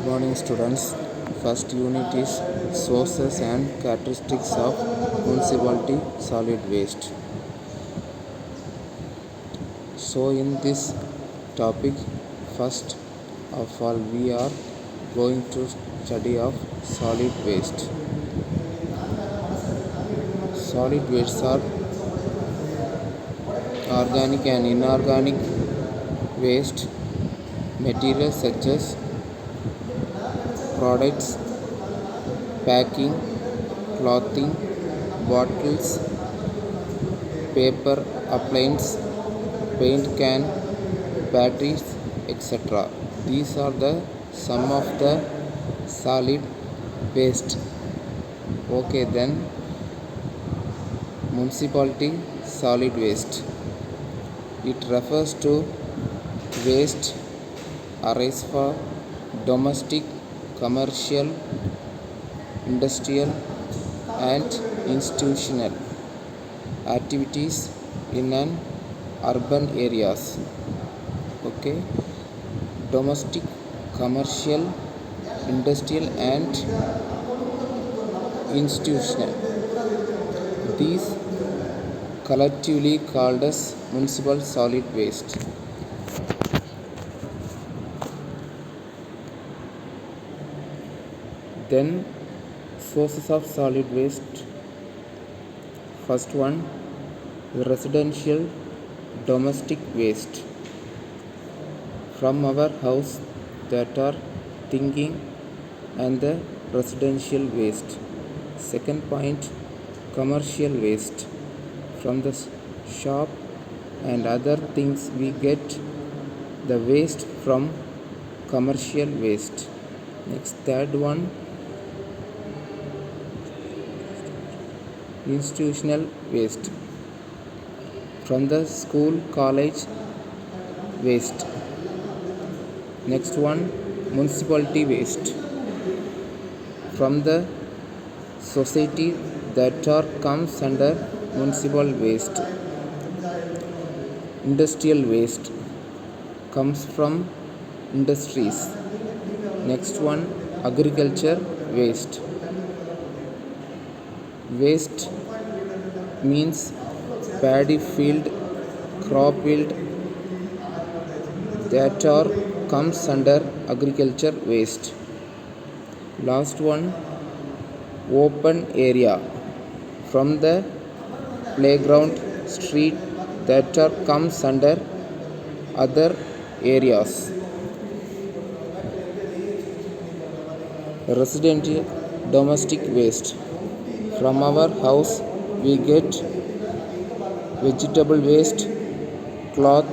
morning, students. First unit is sources and characteristics of municipality solid waste. So, in this topic, first of all, we are going to study of solid waste. Solid wastes are organic and inorganic waste materials such as products, packing, clothing, bottles, paper, appliances, paint can, batteries, etc. These are the some of the solid waste. Okay, then municipality solid waste. It refers to waste arise for domestic, commercial, industrial and institutional activities in an urban areas. Okay, domestic, commercial, industrial and institutional. These collectively called as municipal solid waste. Then sources of solid waste. First one, residential domestic waste from our house that are thinking and the residential waste. Second point, commercial waste from the shop and other things we get the waste from commercial waste. Next, third one, institutional waste from the school, college waste. Next one, municipality waste from the society that are comes under municipal waste. Industrial waste comes from industries. Next one, agriculture waste. Waste means paddy field, crop field that are comes under agriculture waste. Last one, open area from the playground, street that are comes under other areas. Residential domestic waste from our house we get vegetable waste, cloth,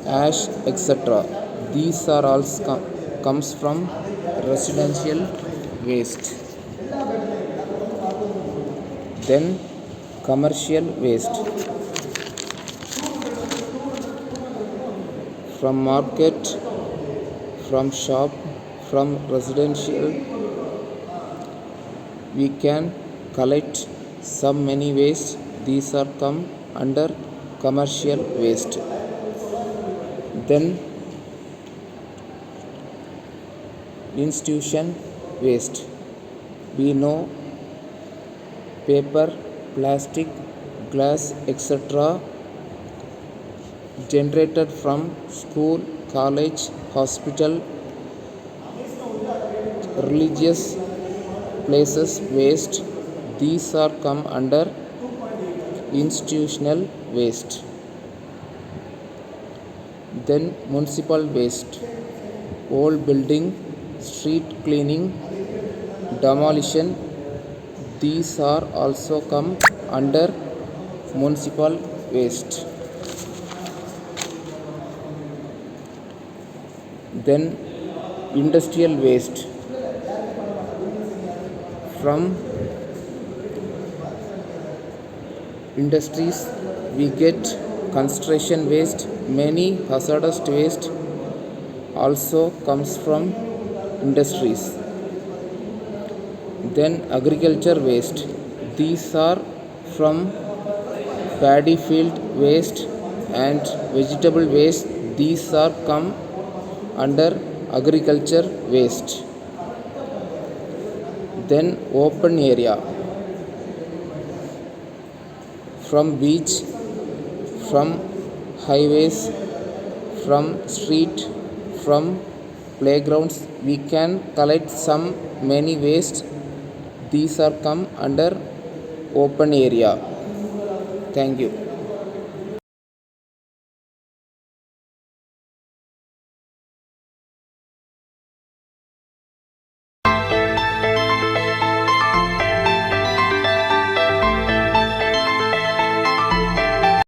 ash, etc. These are all comes from residential waste. Then commercial waste from market, from shop, from residential we can collect some many waste. These are come under commercial waste. Then institution waste. We know paper, plastic, glass, etc. generated from school, college, hospital, religious places waste. These are come under institutional waste. Then municipal waste, old building, street cleaning, demolition. These are also come under municipal waste. Then industrial waste from industries we get construction waste, many hazardous waste also comes from industries. Then agriculture waste, these are from paddy field waste and vegetable waste. These are come under agriculture waste. Then open area, from beach, from highways, from street, from playgrounds. We can collect some many waste. These are come under open area. Thank you.